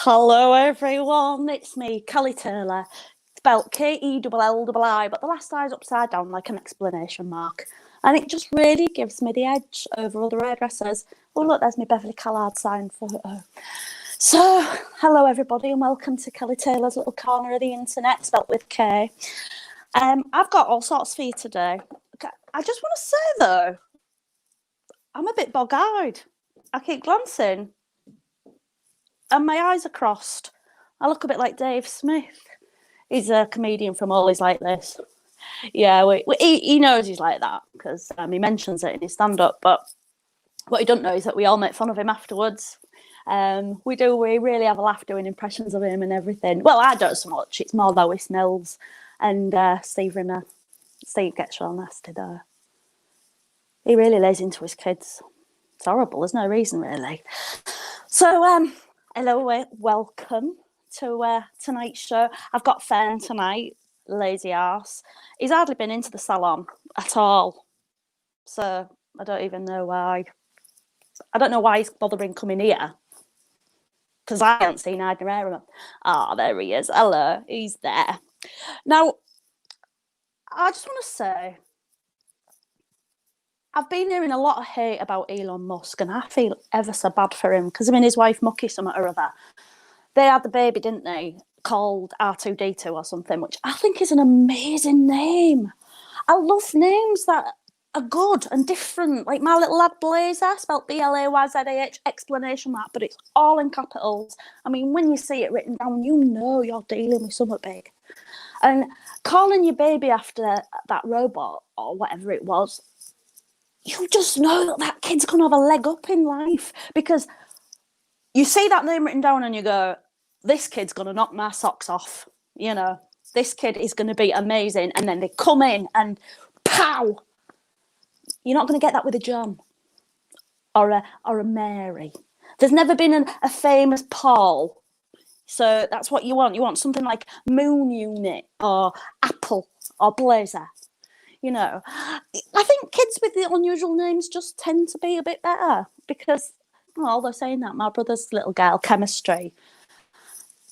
Hello everyone, it's me, Kelli Taylor, spelt Kellii, but the last I's upside down like an exclamation mark. And it just really gives me the edge over other hairdressers. Oh look, there's my Beverly Callard sign photo. So, hello everybody and welcome to Kelli Taylor's little corner of the internet, spelt with K. I've got all sorts for you today. I just want to say though, I'm a bit bog-eyed. I keep glancing and my eyes are crossed. I look a bit like Dave Smith. He's a comedian from Always Like This. Yeah, he knows he's like that because he mentions it in his stand-up. But what he doesn't know is that we all make fun of him afterwards. We really have a laugh doing impressions of him and everything. Well, I don't so much. It's more Lois Mills and Steve Rimmer. Steve gets real nasty though. He really lays into his kids. It's horrible. There's no reason really. So, hello, welcome to tonight's show. I've got Fern tonight, lazy arse. He's hardly been into the salon at all. So I don't even know why. I don't know why he's bothering coming here. Because I haven't seen either hair of him. Ah, there he is. Hello, he's there. Now, I just want to say, I've been hearing a lot of hate about Elon Musk, and I feel ever so bad for him because him and his wife Mucky something or other. They had the baby, didn't they? Called R2D2 or something, which I think is an amazing name. I love names that are good and different, like my little lad Blazer, spelled Blayzah, exclamation mark, but it's all in capitals. I mean, when you see it written down, you know you're dealing with something big. And calling your baby after that robot or whatever it was, you just know that that kid's going to have a leg up in life because you see that name written down and you go, this kid's going to knock my socks off. You know, this kid is going to be amazing. And then they come in and pow. You're not going to get that with a John or a Mary. There's never been a famous Paul. So that's what you want. You want something like Moon Unit or Apple or Blazer. You know, I think kids with the unusual names just tend to be a bit better because, well, they're saying that my brother's little girl, chemistry,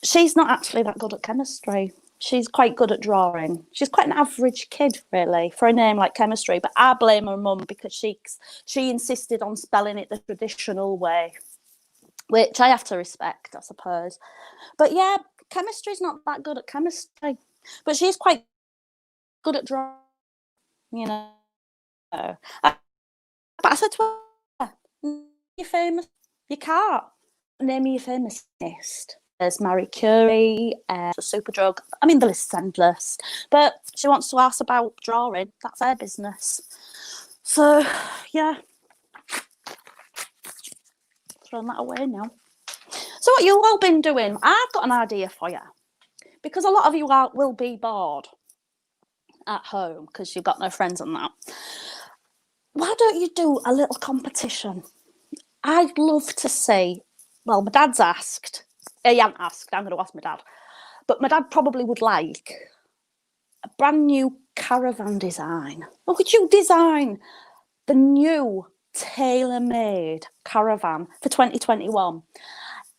she's not actually that good at chemistry. She's quite good at drawing. She's quite an average kid, really, for a name like chemistry. But I blame her mum because she insisted on spelling it the traditional way, which I have to respect, I suppose. But yeah, chemistry's not that good at chemistry, but she's quite good at drawing. You know, but I said to her, you're famous, you can't name me your famousest. There's Marie Curie, Superdrug. I mean, the list's endless. But she wants to ask about drawing. That's her business. So, yeah. Throwing that away now. So what you all been doing? I've got an idea for you. Because a lot of you will be bored at home because you've got no friends and that. Why don't you do a little competition? I'd love to see, well, my dad's asked. He hasn't asked, I'm going to ask my dad. But my dad probably would like a brand new caravan design. Or would you design the new tailor-made caravan for 2021?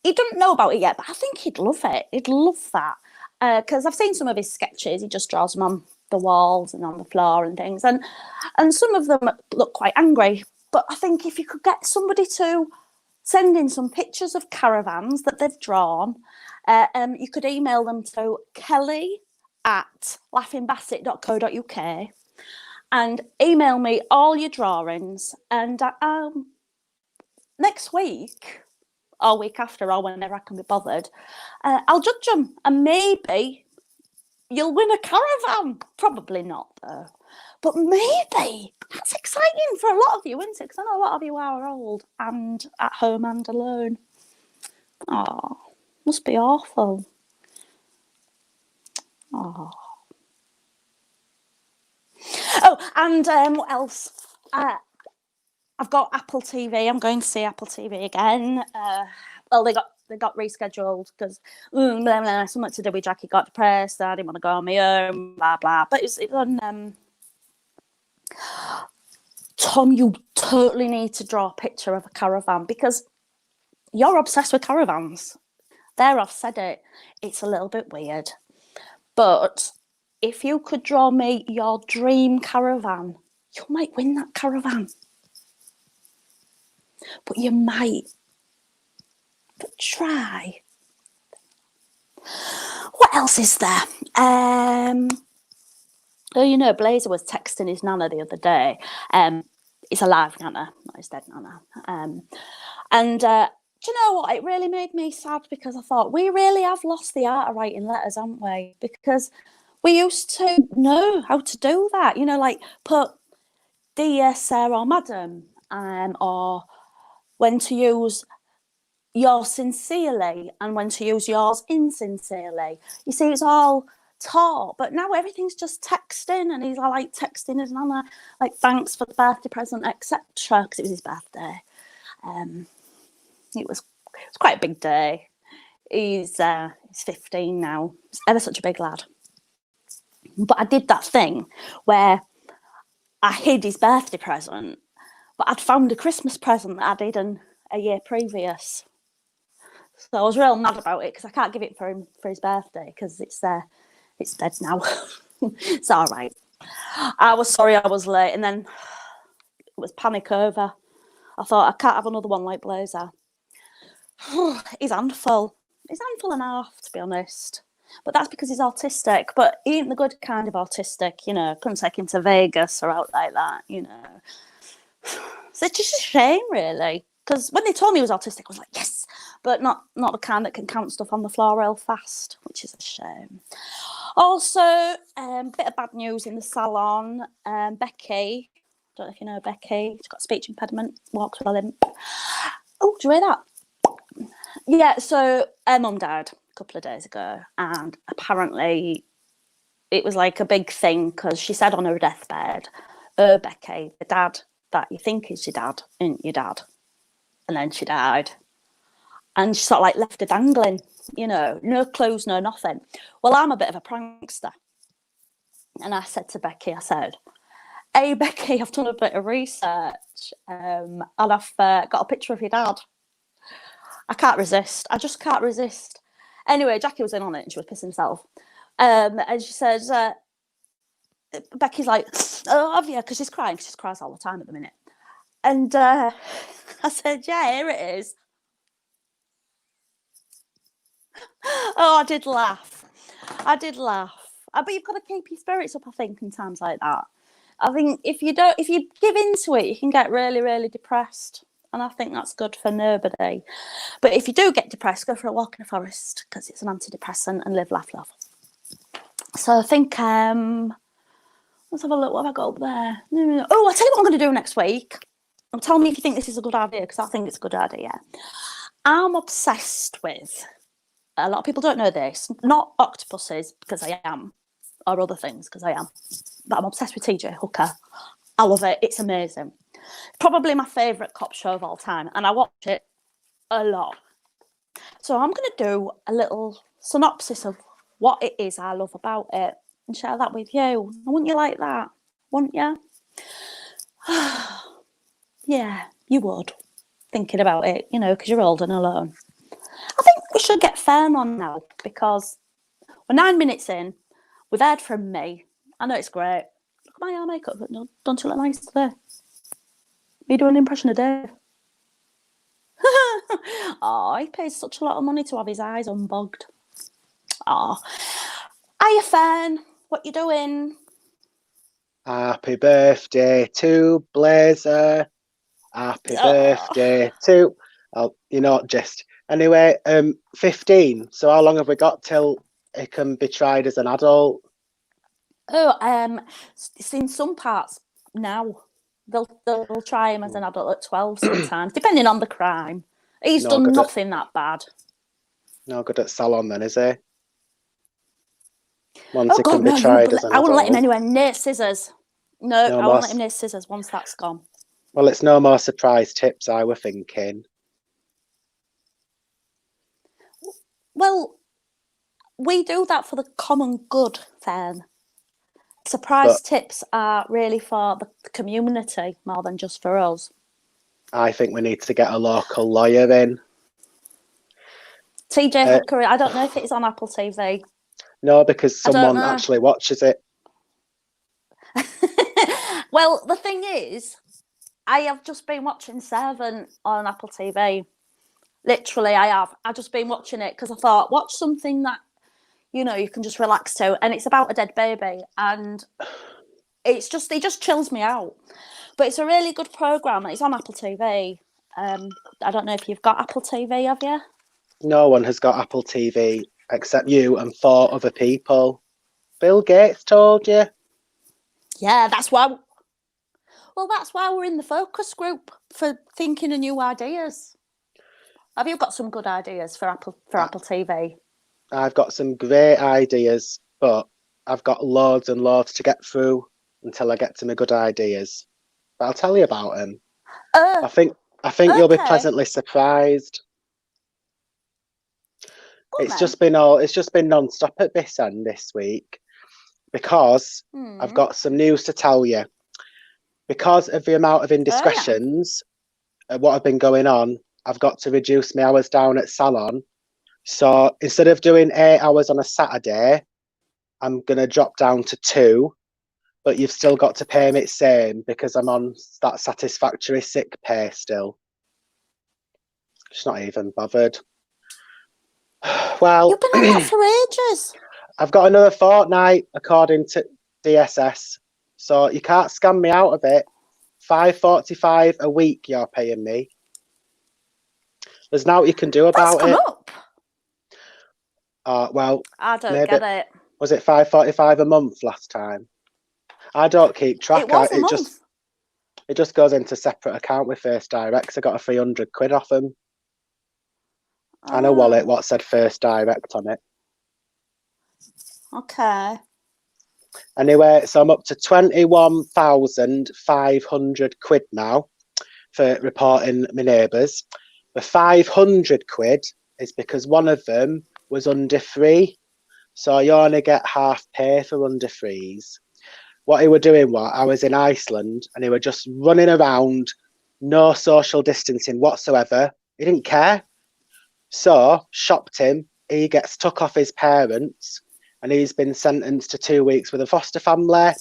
He doesn't know about it yet, but I think he'd love it. He'd love that. Because I've seen some of his sketches. He just draws them on the walls and on the floor and things. And some of them look quite angry. But I think if you could get somebody to send in some pictures of caravans that they've drawn, you could email them to kelli@laughingbassett.co.uk and email me all your drawings. And next week, or week after, or whenever I can be bothered, I'll judge them. And maybe you'll win a caravan. Probably not, though. But maybe. That's exciting for a lot of you, isn't it? Because I know a lot of you are old and at home and alone. Oh, must be awful. Oh. Oh, and what else? I've got Apple TV. I'm going to see Apple TV again. Well, they got rescheduled because something to do with Jackie got depressed. I didn't want to go on my own. Blah blah. But it's on. Tom, you totally need to draw a picture of a caravan because you're obsessed with caravans. There, I've said it. It's a little bit weird. But if you could draw me your dream caravan, you might win that caravan. But you might. But try. What else is there? Blazer was texting his nana the other day. It's a live nana, not his dead nana. Do you know what? It really made me sad because I thought we really have lost the art of writing letters, haven't we? Because we used to know how to do that. Like put dear sir or madam, or when to use yours sincerely and when to use yours insincerely. You see, it's all taught, but now everything's just texting, and he's like texting his nana, like thanks for the birthday present, etc. Because it was his birthday. It was quite a big day. He's 15 now. He's ever such a big lad. But I did that thing where I hid his birthday present, but I'd found a Christmas present that I'd hidden a year previous. So I was real mad about it because I can't give it for him for his birthday because it's dead now. It's all right. I was sorry I was late, and then it was panic over. I thought I can't have another one like Blazer. He's handful. He's a handful and a half, to be honest. But that's because he's autistic. But he ain't the good kind of autistic, Couldn't take him to Vegas or out like that, So it's just a shame, really. Because when they told me he was autistic, I was like, yes, but not the kind that can count stuff on the floor real fast, which is a shame. Also, bit of bad news in the salon. Becky, don't know if you know Becky, she's got a speech impediment, walks with a limp. Oh, do you hear that? Yeah, so her mum died a couple of days ago, and apparently it was like a big thing because she said on her deathbed, oh, Becky, the dad that you think is your dad isn't your dad. And then she died. And she sort of like left her dangling, no clues, no nothing. Well, I'm a bit of a prankster. And I said to Becky, hey, Becky, I've done a bit of research and I've got a picture of your dad. I can't resist. I just can't resist. Anyway, Jackie was in on it and she was pissing herself. And she says, Becky's like, oh, have you? Because she's crying. She cries all the time at the minute. And I said, yeah, here it is. Oh, I did laugh. But you've got to keep your spirits up, I think, in times like that. I think if you give into it, you can get really, really depressed. And I think that's good for nobody. But if you do get depressed, go for a walk in the forest because it's an antidepressant, and live, laugh, love. So I think, let's have a look. What have I got up there? Oh, I'll tell you what I'm going to do next week. Tell me if you think this is a good idea, because I think it's a good idea. I'm obsessed with, a lot of people don't know this, not octopuses, because I am, or other things, because I am, but I'm obsessed with TJ Hooker. I love it. It's amazing. Probably my favourite cop show of all time, and I watch it a lot. So I'm going to do a little synopsis of what it is I love about it and share that with you. Wouldn't you like that? Wouldn't you? Yeah, you would. Thinking about it, because you're old and alone. I think we should get Fern on now, because we're 9 minutes in. We've heard from me. I know it's great. Look at my eye makeup. Don't you look nice today? You do an impression of Dave. Oh, he pays such a lot of money to have his eyes unbogged. Oh, hiya, Fern. What you doing? Happy birthday to Blazer. Happy birthday to... Oh, you're not just... Anyway, 15. So how long have we got till it can be tried as an adult? Oh, it's in some parts now. They'll try him as an adult at 12 sometimes, depending on the crime. He's done nothing that bad. No good at Salon then, is he? Once it can be tried as an adult. I wouldn't let him anywhere near scissors. No, I won't let him near scissors once that's gone. Well, it's no more surprise tips, I were thinking. Well, we do that for the common good, Fern. Surprise tips are really for the community more than just for us. I think we need to get a local lawyer in. TJ Hooker, I don't know if it's on Apple TV. No, because I don't someone know. actually watches it. Well, the thing is, I have just been watching Seven on Apple TV. Literally, I have. I've just been watching it because I thought, watch something that, you know, you can just relax to. And it's about a dead baby. And it just chills me out. But it's a really good programme. It's on Apple TV. I don't know if you've got Apple TV, have you? No one has got Apple TV except you and 4 other people. Bill Gates told you. Yeah, that's why. Well, that's why we're in the focus group for thinking of new ideas. Have you got some good ideas for Apple TV? I've got some great ideas, but I've got loads and loads to get through until I get to my good ideas. But I'll tell you about them. I think you'll be pleasantly surprised. It's just been non-stop at this end this week because I've got some news to tell you. Because of the amount of indiscretions what have been going on, I've got to reduce my hours down at Salon. So instead of doing 8 hours on a Saturday, I'm going to drop down to 2. But you've still got to pay me the same because I'm on that satisfactory sick pay still. Just not even bothered. Well, you've been on that for ages. I've got another fortnight according to DSS. So you can't scam me out of it. $5.45 a week you're paying me. There's now what you can do about it. Up. Well, I don't get it. Was it $5.45 a month last time? I don't keep track. It just goes into separate account with First Direct. I got a 300 quid off them. And a wallet what said First Direct on it. Okay. Anyway, so I'm up to 21,500 quid now for reporting my neighbours. The 500 quid is because one of them was under 3. So you only get half pay for under 3s. What he were doing I was in Iceland and he were just running around, no social distancing whatsoever. He didn't care. So, shopped him. He gets took off his parents and he's been sentenced to 2 weeks with a foster family.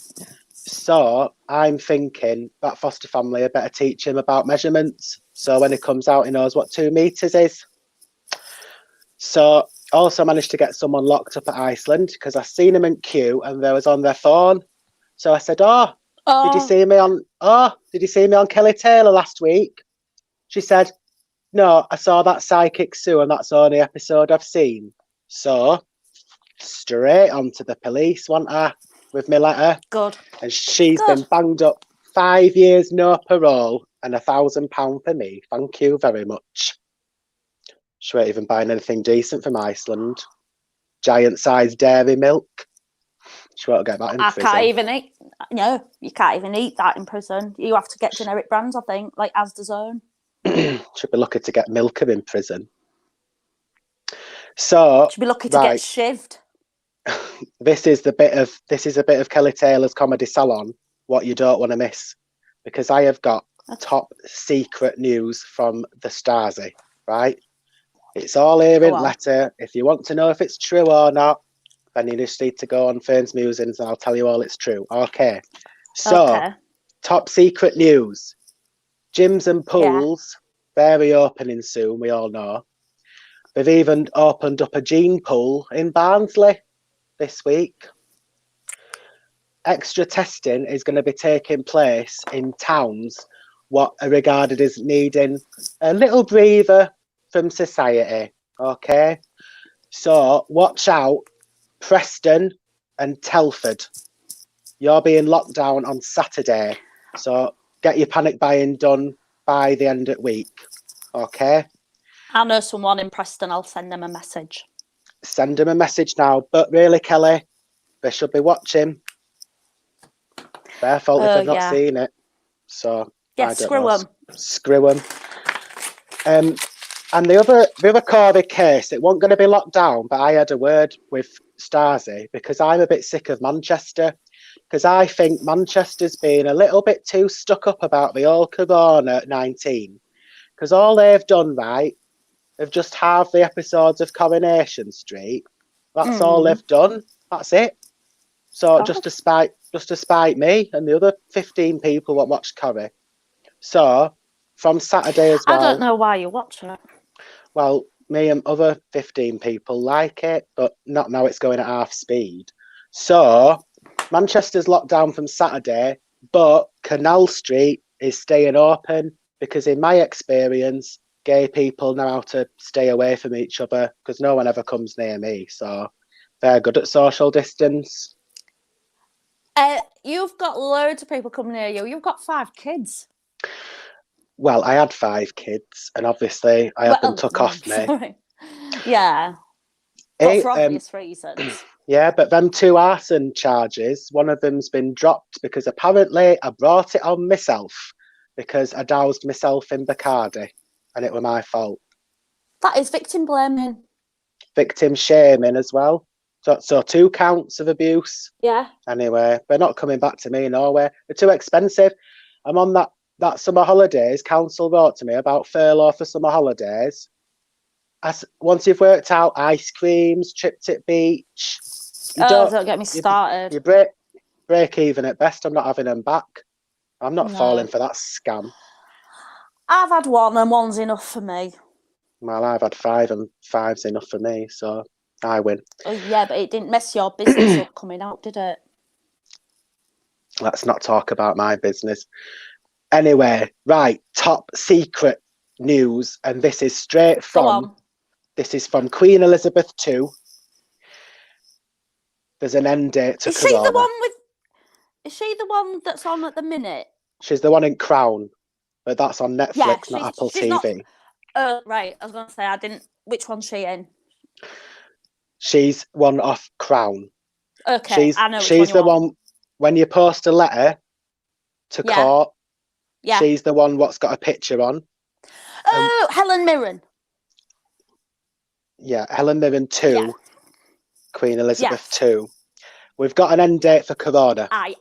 So, I'm thinking that foster family, I better teach him about measurements. So, when he comes out, he knows what 2 meters is. So, also managed to get someone locked up at Iceland because I seen him in queue and they was on their phone. So I said, did you see me on Kelli Taylor last week? She said, no, I saw that Psychic Sue and that's the only episode I've seen. So straight onto the police, wasn't I, with my letter. Good. And she's been banged up 5 years, no parole, and £1,000 for me. Thank you very much. She won't even buying anything decent from Iceland. Giant-sized dairy milk. She won't get that in prison. Can't even eat. No, you can't even eat that in prison. You have to get generic brands, I think, like Asda's own. Should be lucky to get Milker in prison. So should be lucky to get shivved. This is a bit of Kelli Taylor's comedy salon. What you don't want to miss, because I have got top secret news from the Stasi. Right, it's all here in letter. If you want to know if it's true or not, then you just need to go on Fern's Musings and I'll tell you all it's true. Okay. So, top secret news. Gyms and pools, very opening soon, we all know. They've even opened up a gene pool in Barnsley this week. Extra testing is going to be taking place in towns what are regarded as needing a little breather from society. Okay? So, watch out. Preston and Telford, you're being locked down on Saturday, so get your panic buying done by the end of the week. Okay, I know someone in Preston. I'll send them a message. Send them a message now. But really, Kelli, they should be watching. Their fault if they've not seen it. So screw them. Screw them. And the other COVID case, it wasn't going to be locked down, but I had a word with Stasi because I'm a bit sick of Manchester, because I think Manchester's been a little bit too stuck up about the old Corona-19, because all they've done, right, of just half the episodes of Coronation Street. That's all they've done. That's it. So God. just to spite me and the other 15 people that watched Corrie. So from Saturday as well. I don't know why you watch it. Well, me and other 15 people like it, but not now it's going at half speed. So Manchester's locked down from Saturday, but Canal Street is staying open because in my experience, gay people know how to stay away from each other because no one ever comes near me. So they're good at social distance. You've got loads of people coming near you. You've got 5 kids. Well, I had 5 kids, and obviously I had them took off me. Sorry. Yeah, but for obvious reasons. Yeah, but them 2 arson charges, one of them's been dropped because apparently I brought it on myself because I doused myself in Bacardi, and it was my fault. That is victim blaming. Victim shaming as well. So 2 counts of abuse. Yeah. Anyway, they're not coming back to me in Norway. They're too expensive. I'm on that summer holidays. Council wrote to me about furlough for summer holidays. Once you've worked out ice creams, Triptych Beach, don't get me started. You break even at best. I'm not having them back. I'm not falling for that scam. I've had 1 and 1's enough for me. Well, I've had 5 and 5's enough for me, so I win. Oh, yeah, but it didn't mess your business up coming out, did it? Let's not talk about my business. Anyway, right, top secret news, and this is straight from... This is from Queen Elizabeth II. There's an end date to Corona. Is she the one that's on at the minute? She's the one in Crown, but that's on Netflix, not Apple TV. Oh, right. I was going to say, which one's she in? She's one off Crown. Okay, I know which she's the one, when you post a letter to court, she's the one what's got a picture on. Oh, Helen Mirren. Yeah, Helen Mirren 2, Queen Elizabeth 2. We've got an end date for Corona. Aye.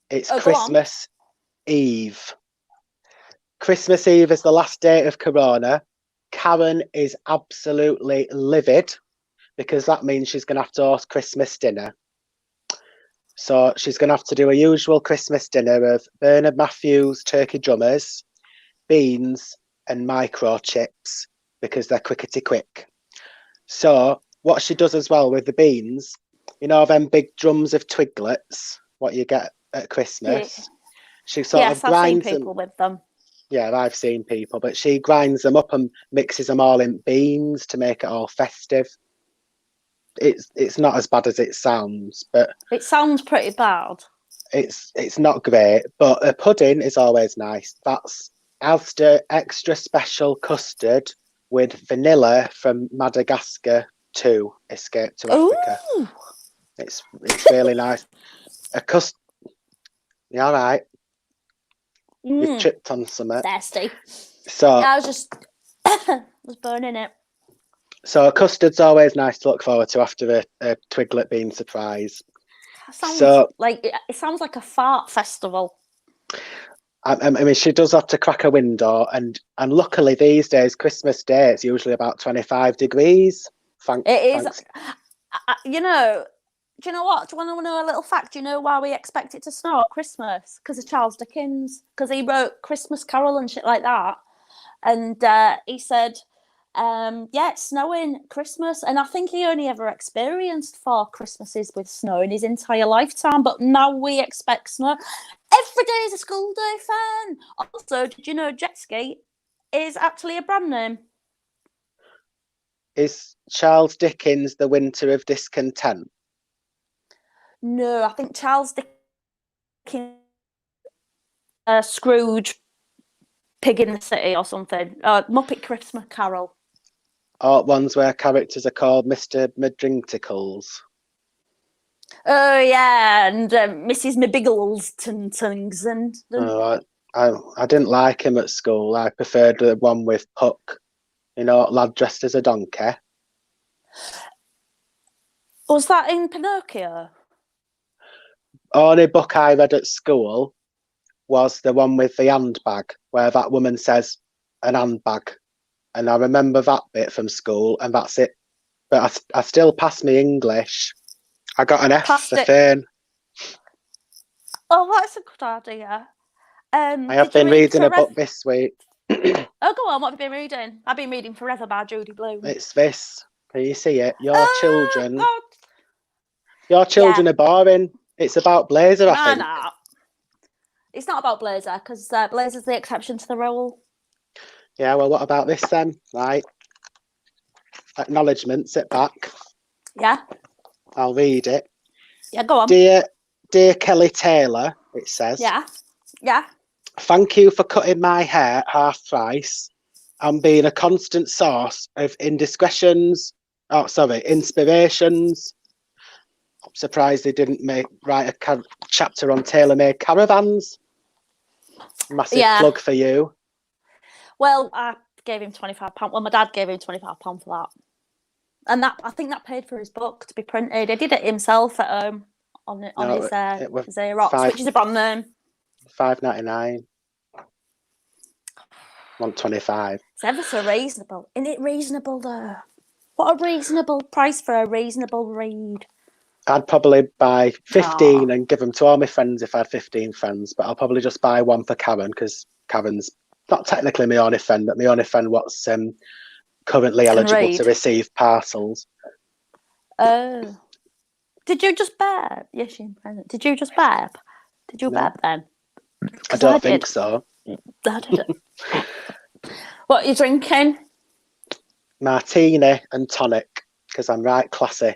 It's Christmas Eve. Christmas Eve is the last day of Corona. Karen is absolutely livid because that means she's going to have to host Christmas dinner. So she's going to have to do a usual Christmas dinner of Bernard Matthews turkey drummers, beans and microchips because they're quickety quick. So what she does as well with the beans, you know them big drums of Twiglets, what you get at Christmas? She sort of grinds I've seen people with them. Yeah, I've seen people, but she grinds them up and mixes them all in beans to make it all festive. It's not as bad as it sounds, but... It sounds pretty bad. It's not great, but a pudding is always nice. That's Asda extra special custard with vanilla from Madagascar to Escape to Africa. Ooh. It's really nice. Yeah, all right. You've tripped on something. Thirsty. So I was just was burning it. So custard's always nice to look forward to after a Twiglet bean surprise. It sounds like a fart festival. I mean, she does have to crack a window, and luckily these days, Christmas Day, it's usually about 25 degrees. It is. You know, do you know what? Do you want to know a little fact? Do you know why we expect it to snow at Christmas? Because of Charles Dickens. Because he wrote Christmas Carol and shit like that. And he said, it's snowing Christmas. And I think he only ever experienced 4 Christmases with snow in his entire lifetime. But now we expect snow. Every day is a school day, Fern. Also, did you know jet ski is actually a brand name? Is Charles Dickens the Winter of Discontent? No, I think Charles Dickens, Scrooge, Pig in the City or something. Muppet Christmas Carol. Or ones where characters are called Mr. Madrinkticles. Oh, yeah, and Mrs. Mabiggleston and... Oh, I didn't like him at school. I preferred the one with Puck. You know, lad dressed as a donkey. Was that in Pinocchio? Only book I read at school was the one with the handbag, where that woman says, an handbag. and I remember that bit from school, and that's it. But I still passed my English. I got an F Passed for it. Fern. Oh, that's a good idea. I have been reading a book this week. Oh, go on. What have you been reading? I've been reading Forever by Judy Blume. It's this. Can you see it? Your children. God. Your children are boring. It's about Blazer, I think. No. It's not about Blazer, because Blazer's the exception to the rule. Yeah, well, what about this then? Right. Acknowledgement, sit back. Yeah. I'll read it. Yeah, go on. Dear Kelli Taylor, it says. Yeah. Thank you for cutting my hair half price and being a constant source of inspirations. I'm surprised they didn't write a chapter on tailor-made caravans. Massive plug for you. Well, I gave him £25. Well, my dad gave him £25 for that. And I think that paid for his book to be printed. He did it himself at home on his Xerox, which is a brand name. $5.99. $1.25. It's ever so reasonable. Isn't it reasonable though? What a reasonable price for a reasonable read. I'd probably buy 15 and give them to all my friends if I had 15 friends, but I'll probably just buy one for Karen because Karen's not technically my only friend, but my only friend what's currently eligible to receive parcels. Oh. Did you just burp? Yes, you're present. Did you just burp? Did you burp then? I don't think so. I didn't. What are you drinking? Martini and tonic, because I'm right classy.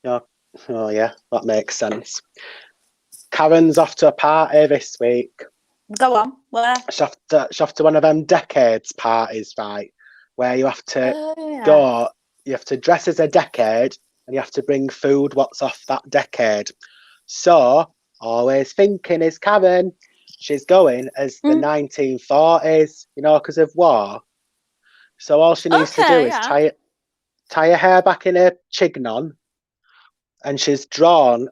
Yeah. Oh yeah, that makes sense. Karen's off to a party this week. Go on. Where? She's off to one of them decades parties, right? Where you have to go, you have to dress as a decade and you have to bring food what's off that decade. So, always thinking is Karen, she's going as the 1940s, because of war. So all she needs to do is tie her hair back in a chignon, and she's drawn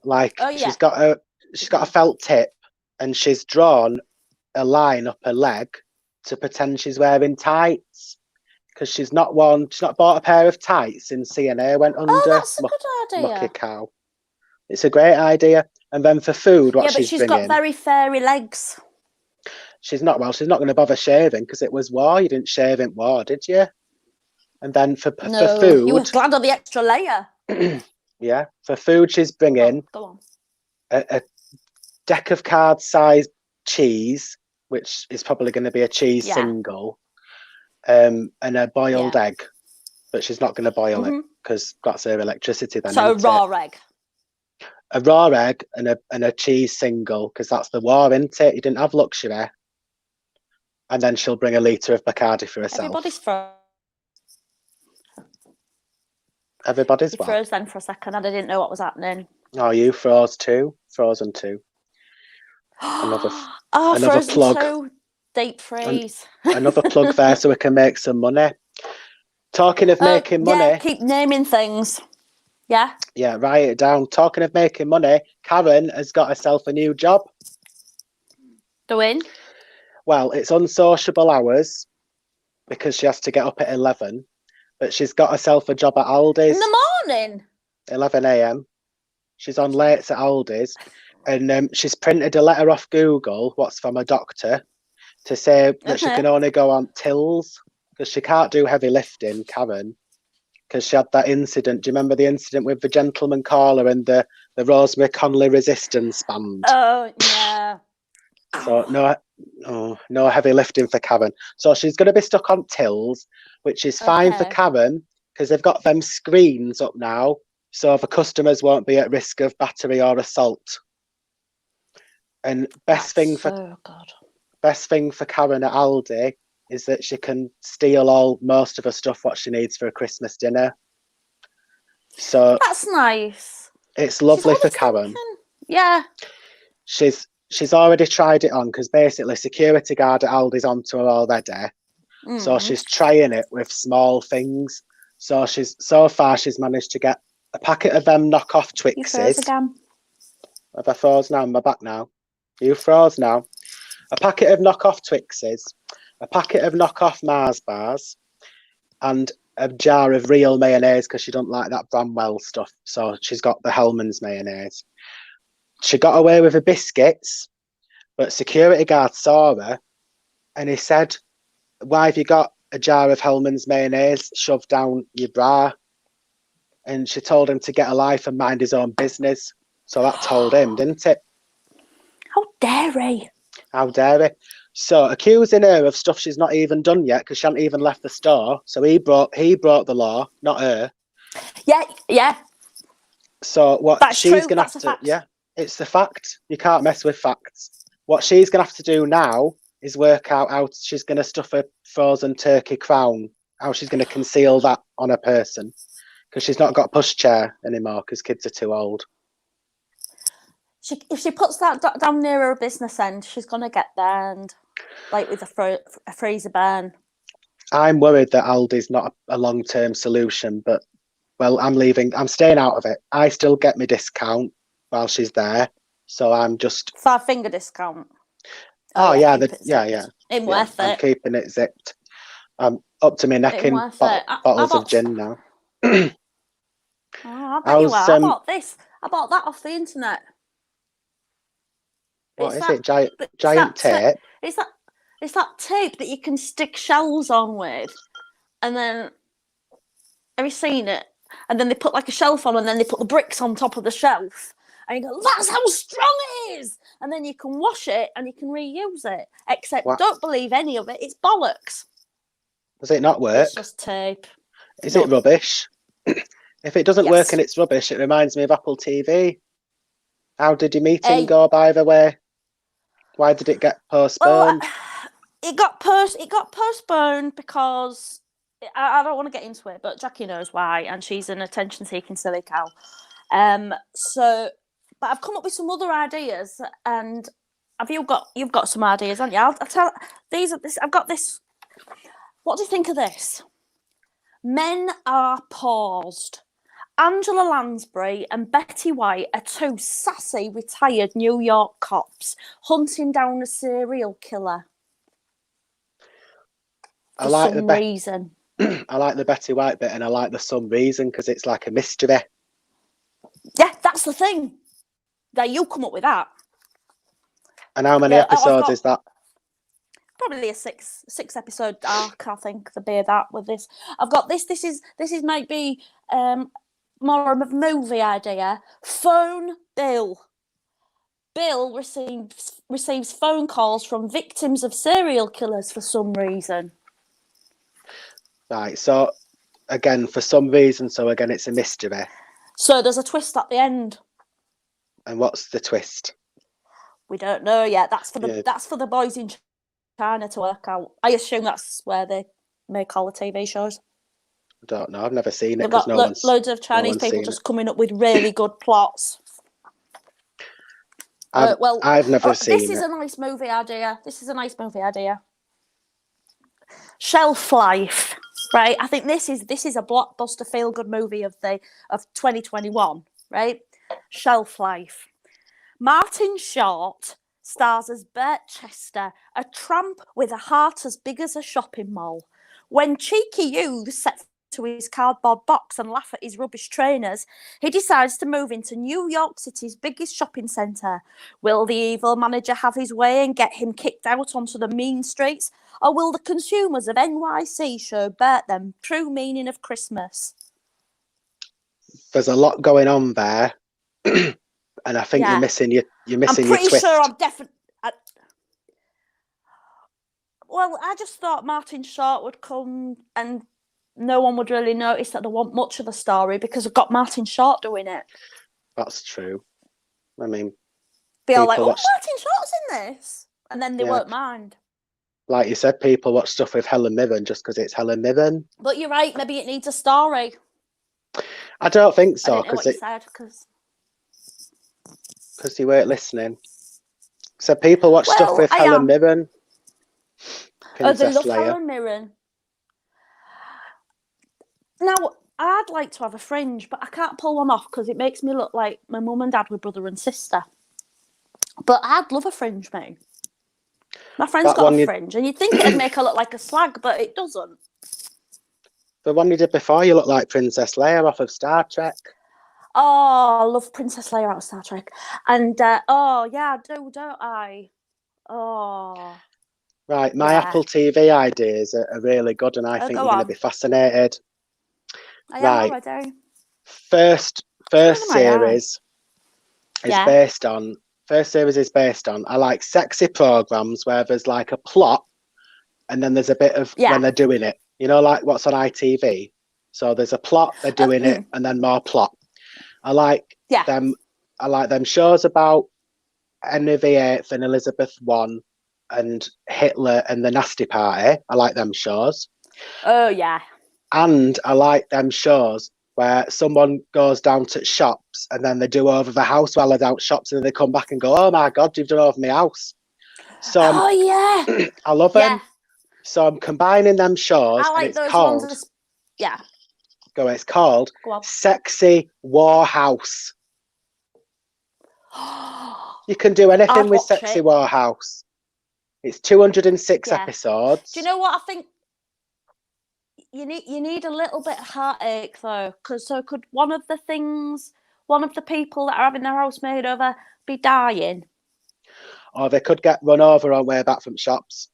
she's got a felt tip, and she's drawn a line up her leg to pretend she's wearing tights because she's not bought a pair of tights since CNA went under. That's a good idea. Mucky cow. It's a great idea. And then for food, what she's bringing. Got very fairy legs. She's not going to bother shaving because it was war. You didn't shave in war, did you? And then for food, you were glad of the extra layer. Yeah, for food, she's bringing go on. A deck of card size cheese, which is probably going to be a cheese single, and a boiled egg, but she's not going to boil it because that's her electricity. Then so a raw egg. A raw egg and a cheese single because that's the war, isn't it? You didn't have luxury. And then she'll bring a litre of Bacardi for herself. Everybody's what? Froze then for a second and I didn't know what was happening. Oh, you froze too? Frozen too. Another Frozen plug. Too. Deep freeze. Another plug there so we can make some money. Talking of making money. Yeah, keep naming things. Yeah? Yeah, write it down. Talking of making money, Karen has got herself a new job. Doing? Well, it's unsociable hours because she has to get up at 11. But she's got herself a job at Aldi's. In the morning? 11 a.m. She's on late at Aldi's. And she's printed a letter off Google, what's from a doctor, to say that she can only go on tills because she can't do heavy lifting, Karen, because she had that incident. Do you remember the incident with the gentleman caller and the Rosemary Conley resistance band? Oh, yeah. So no heavy lifting for Karen. So she's going to be stuck on tills, which is fine for Karen because they've got them screens up now, so the customers won't be at risk of battery or assault. And best thing for Karen at Aldi is that she can steal most of her stuff what she needs for a Christmas dinner. So that's nice. It's lovely for Karen. Yeah. She's already tried it on because basically security guard at Aldi's onto her already. So she's trying it with small things. So so far she's managed to get a packet of them knockoff Twixes. You froze again. Have I froze now? I'm back now. You froze now. A packet of knockoff Twixes, a packet of knockoff Mars bars, and a jar of real mayonnaise because she don't like that Bramwell stuff. So she's got the Hellman's mayonnaise. She got away with the biscuits, but security guard saw her and he said, "Why have you got a jar of Hellman's mayonnaise shoved down your bra?" And she told him to get a life and mind his own business. So that told him, didn't it? How dare he? How dare he? So accusing her of stuff she's not even done yet because she hadn't even left the store. So he broke the law, not her. Yeah. So what That's she's true. gonna That's have a to, fact. yeah, it's the fact. You can't mess with facts. What she's gonna have to do now is work out how she's gonna stuff a frozen turkey crown, how she's gonna conceal that on a person, because she's not got a pushchair anymore because kids are too old. If she puts that down near her business end, she's gonna get burned, like with a freezer burn. I'm worried that Aldi's not a long-term solution, but well, I'm leaving. I'm staying out of it. I still get my discount while she's there, so I'm just 5-finger discount. Oh yeah, keep it yeah. Ain't Yeah, worth I'm it. keeping it zipped. I'm up to my neck Ain't in worth it. bottles of gin now. Oh, I bet you How's are. I bought that off the internet. what is it? Giant tape? It's that tape that you can stick shells on with, and then have you seen it? And then they put like a shelf on, and then they put the bricks on top of the shelf, and you go, "That's how strong it is!" And then you can wash it and you can reuse it. Except, don't believe any of it. It's bollocks. Does it not work? It's just tape. Is it rubbish? If it doesn't work and it's rubbish, it reminds me of Apple TV. How did your meeting go, by the way? Why did it get postponed? Well, it got postponed because I don't want to get into it, but Jackie knows why, and she's an attention-seeking silly cow. But I've come up with some other ideas, and you've got some ideas, haven't you? I'll tell these. I've got this. What do you think of this? Men are paused. Angela Lansbury and Betty White are two sassy retired New York cops hunting down a serial killer. For some reason. I like the Betty White bit, and I like the some reason because it's like a mystery. Yeah, that's the thing. That you come up with that. And how many episodes is that? Probably a six episode arc, I think. The beer that with this. I've got this. This is might be more of a movie idea. Phone Bill. Bill receives phone calls from victims of serial killers for some reason. Right, so again, for some reason, it's a mystery. So there's a twist at the end. And what's the twist? We don't know yet. That's for the boys in China to work out. I assume that's where they make all the TV shows. I don't know. I've never seen it. They've got loads of Chinese people just coming up with really good plots. I've never seen it. This is a nice movie idea. Shelf life, right? I think this is a blockbuster feel-good movie of 2021, right? Shelf life. Martin Short stars as Bert Chester, a tramp with a heart as big as a shopping mall. When cheeky youths set to his cardboard box and laugh at his rubbish trainers, he decides to move into New York City's biggest shopping centre. Will the evil manager have his way and get him kicked out onto the mean streets? Or will the consumers of NYC show Bert the true meaning of Christmas? There's a lot going on there. And I think you're missing your twist. I'm pretty sure I'm definitely... Well, I just thought Martin Short would come and no one would really notice that there wasn't much of a story because we've got Martin Short doing it. That's true. I mean... Be all like, Martin Short's in this! And then they won't mind. Like you said, people watch stuff with Helen Mirren just because it's Helen Mirren. But you're right, maybe it needs a story. I don't think so. I didn't know what you said, because you weren't listening. So people watch stuff with Helen Mirren. They love Helen Mirren. Now, I'd like to have a fringe, but I can't pull one off because it makes me look like my mum and dad were brother and sister. But I'd love a fringe, mate. My friend's That got one a you- fringe, and you'd think it'd make her look like a slag, but it doesn't. The one you did before, you look like Princess Leia off of Star Trek. Oh, I love Princess Leia out of Star Trek. And, oh, yeah, don't I? Oh. Right, my Yeah. Apple TV ideas are really good, and I think Go you're going to on. be fascinated. I Right. am already. First Turning my eye. series is Yeah. based on. First series is based on. I like sexy programs where there's like a plot, and then there's a bit of Yeah. when they're doing it. You know, like what's on ITV. So there's a plot, they're doing it, and then more plot. I like Yeah. them. I like them shows about Henry VIII and Elizabeth I and Hitler and the Nasty Party. I like them shows. Oh, yeah. And I like them shows where someone goes down to shops and then they do over the house while they're down shops, and then they come back and go, "Oh my God, you've done over my house." So Oh, yeah. I love Yeah. them. So I'm combining them shows, I and like it's those called. ones. Yeah. It's called Go on. Sexy War House. You can do anything I'd with watch Sexy it. War House. It's 206 Yeah. episodes. Do you know what I think? You need a little bit of heartache though, because so could one of the people that are having their house made over be dying? Or they could get run over on way back from shops.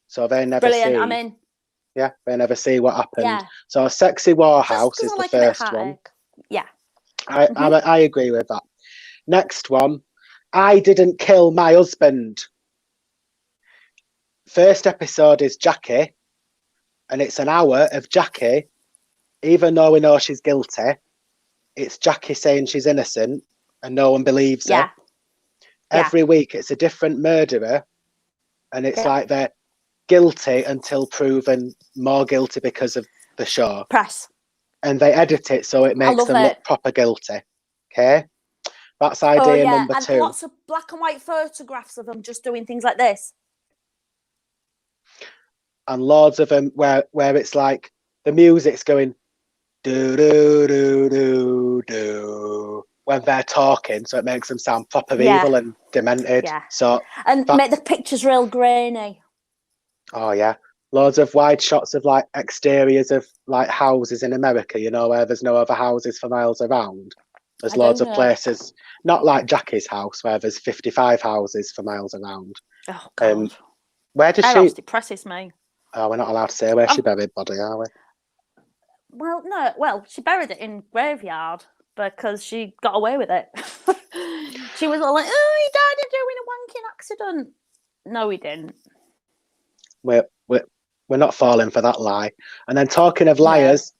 So they never Brilliant. see. I'm in. Yeah, they never see what happened. Yeah. So Sexy War Just House 'cause is I the like a bit of first one. heartache. Yeah. I agree with that. Next one, I Didn't Kill My Husband. First episode is Jackie, and it's an hour of Jackie, even though we know she's guilty. It's Jackie saying she's innocent, and no one believes Yeah. her. Every week, it's a different murderer, and it's like they're guilty until proven more guilty because of the show. Press. And they edit it so it makes them look proper guilty. Okay? That's idea number and 2. lots of black and white photographs of them just doing things like this. And loads of them where it's like the music's going do do do do do when they're talking, so it makes them sound proper evil and demented. Yeah. So make the pictures real grainy. Oh yeah. Loads of wide shots of like exteriors of like houses in America, you know, where there's no other houses for miles around. There's loads of places, not like Jackie's house where there's 55 houses for miles around. Oh God. Where does That she depresses me. Oh, we're not allowed to say where she buried body, are we? Well, no. Well, she buried it in graveyard because she got away with it. She was all like, "Oh, he died of doing a wanking accident." No, he didn't. We're not falling for that lie. And then talking of liars,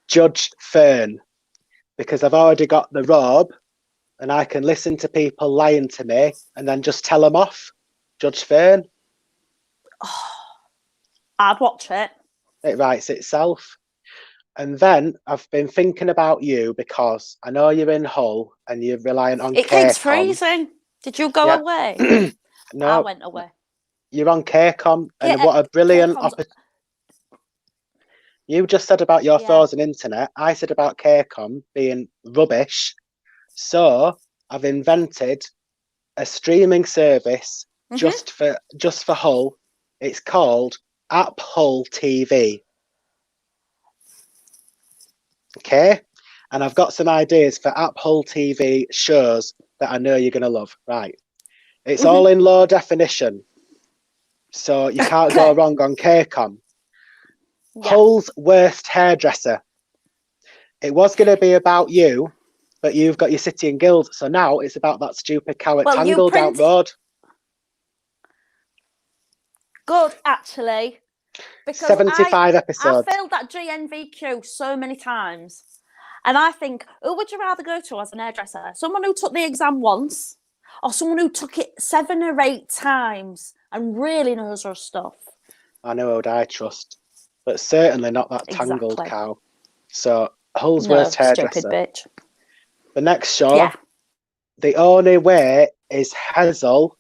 Judge Fern, because I've already got the robe and I can listen to people lying to me and then just tell them off. Judge Fern. Oh, I'd watch it. It writes itself. And then I've been thinking about you because I know you're in Hull and you're reliant on It keeps freezing. Did you go away? No. I went away. You're on KCOM, and what a brilliant opportunity. You just said about your frozen internet. I said about KCOM being rubbish. So I've invented a streaming service just for Hull. It's called App Hull TV. Okay, and I've got some ideas for App Hull TV shows that I know you're gonna love. Right, it's all in low definition, so you can't go wrong on KCOM. Yeah. Hull's Worst Hairdresser. It was going to be about you, but you've got your City and Guild, so now it's about that stupid cow at Tangled Out Road. Good, actually. Because 75 episodes. I failed that GNVQ so many times. And I think, who would you rather go to as an hairdresser? Someone who took the exam once, or someone who took it 7 or 8 times and really knows her stuff? I know who would I trust. But certainly not that Tangled cow. So Hull's Worst Hairdresser. Stupid bitch. The next show, The Only Way is Hazel,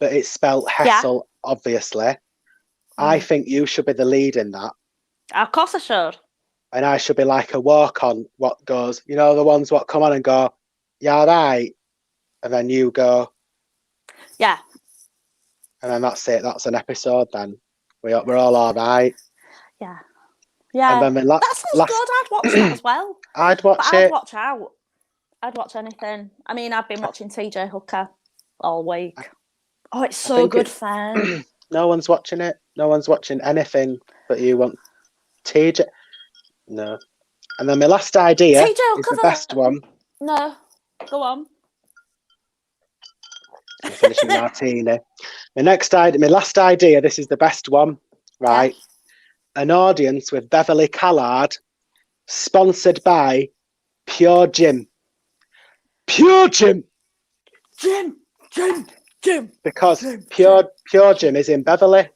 but it's spelled Hessel, obviously. I think you should be the lead in that. Of course I should. And I should be like a walk-on, what goes, you know, the ones what come on and go, yeah, right. And then you go. Yeah. And then that's it. That's an episode. Then we're all right. Yeah. And then that sounds good. I'd watch that as well. I'd watch I'd it. watch out. I'd watch anything. I mean, I've been watching TJ Hooker all week. Oh, it's so good, Fern. No one's watching it. No one's watching anything but you want TJ. No. And then my last idea TJ is Hooker, the best one. No, go on. I'm finishing martini. My last idea. This is the best one, right? Yeah. An audience with Beverly Callard, sponsored by Pure Gym. Pure Gym. Gym. Because Pure Gym is in Beverly.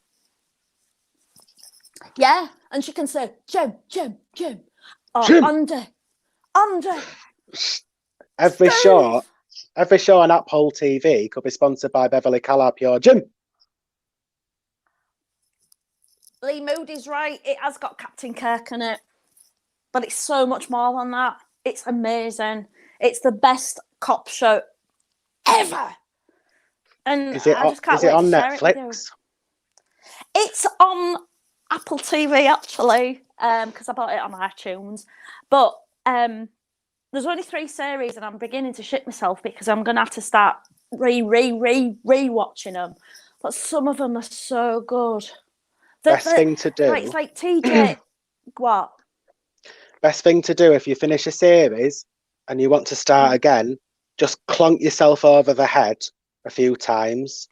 Yeah, and she can say Gym. Or Gym. Under. Every show on Apple TV could be sponsored by Beverly Callard Pure Gym. Lee Moody's right. It has got Captain Kirk in it, but it's so much more than that. It's amazing. It's the best cop show ever. And is it I just can't wait on to share Netflix? It with you. It's on Apple TV actually, because I bought it on iTunes. But there's only 3 series, and I'm beginning to shit myself because I'm gonna have to start re-watching them. But some of them are so good. Best thing to do. Like, it's like TJ. What? Best thing to do if you finish a series and you want to start again, just clonk yourself over the head a few times.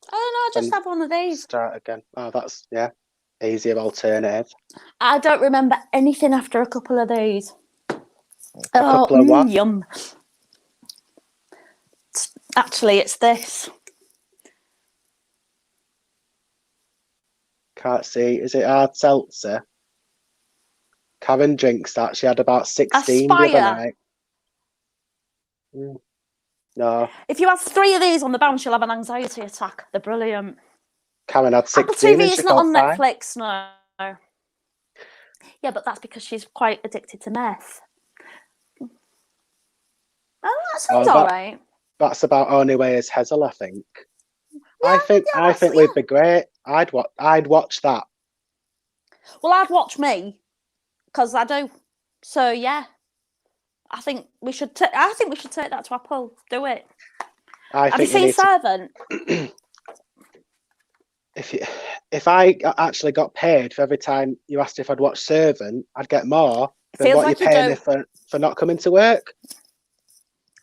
Oh no, just have one of these. Start again. Oh, that's easier alternative. I don't remember anything after a couple of these. Couple of what? Yum. Actually, it's this. Can't see. Is it hard seltzer? Karen drinks that. She had about 16 the other night. No. If you have 3 of these on the bounce, you'll have an anxiety attack. They're brilliant. Karen had 16. Apple TV is not on Netflix, no. Yeah, but that's because she's quite addicted to meth. Oh, that sounds all right. That's about only way as Hazel, I think. Yeah, I think we'd be great. I'd watch that. Well, I'd watch me because I do. So yeah, I think we should. take that to Apple. Do it. Have you seen Servant? If I actually got paid for every time you asked if I'd watch Servant, I'd get more than what you're paying me for not coming to work.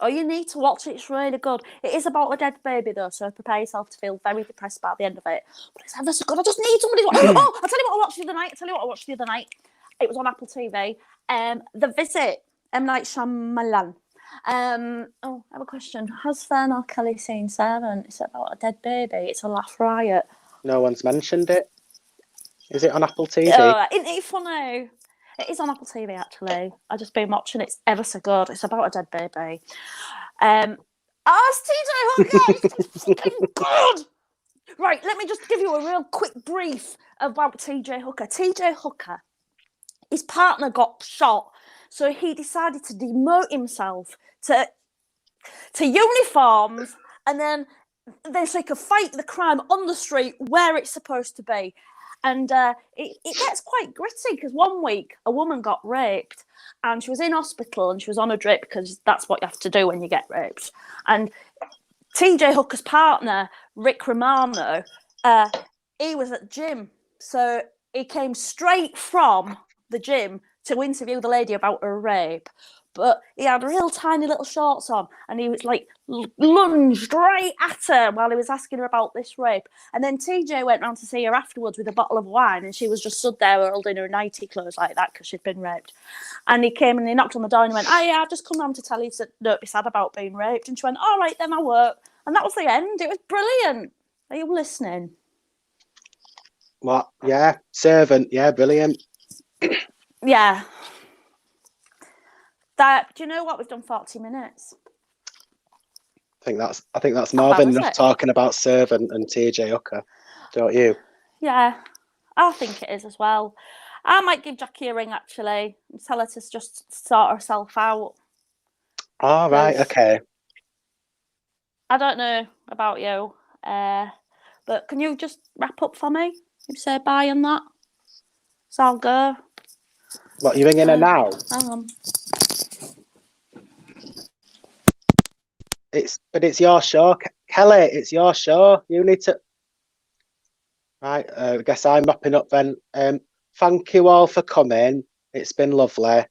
Oh, you need to watch it. It's really good. It is about a dead baby, though, so prepare yourself to feel very depressed about the end of it. But it's ever so good. I just need somebody to watch. Oh, I'll tell you what I watched the other night. It was on Apple TV. The Visit, M. Night Shyamalan. I have a question. Has Fern or Kelli seen Servant? It's about a dead baby. It's a laugh riot. No one's mentioned it. Is it on Apple TV? Isn't it funny? It is on Apple TV, actually. I've just been watching it. It's ever so good. It's about a dead baby. It's TJ Hooker. It's fucking good. Right, let me just give you a real quick brief about TJ Hooker. TJ Hooker, his partner got shot, so he decided to demote himself to uniforms, and then so he could fight the crime on the street where it's supposed to be. And it gets quite gritty because one week a woman got raped and she was in hospital and she was on a drip because that's what you have to do when you get raped. And TJ Hooker's partner, Rick Romano, he was at the gym. So he came straight from the gym to interview the lady about her rape. But he had real tiny little shorts on and he was like lunged right at her while he was asking her about this rape. And then TJ went round to see her afterwards with a bottle of wine and she was just stood there holding her nightie clothes like that because she'd been raped. And he came and he knocked on the door and he went, "Oh yeah, I've just come round to tell you to don't be sad about being raped." And she went, "All right, then I won't." And that was the end. It was brilliant. Are you listening? What? Yeah, Servant. Yeah, brilliant. Yeah. Do you know what? We've done 40 minutes. I think that's more than enough talking about Servant and TJ Hooker, don't you? Yeah, I think it is as well. I might give Jackie a ring actually and tell her to just sort herself out. All right, okay. I don't know about you, But can you just wrap up for me? You say bye and that. So I'll go. What, you ringing her now? Hang on. It's your show, Kelly. It's your show. You need to. Right. I guess I'm wrapping up then. Thank you all for coming. It's been lovely.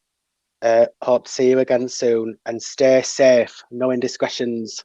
Hope to see you again soon, and stay safe. No indiscretions.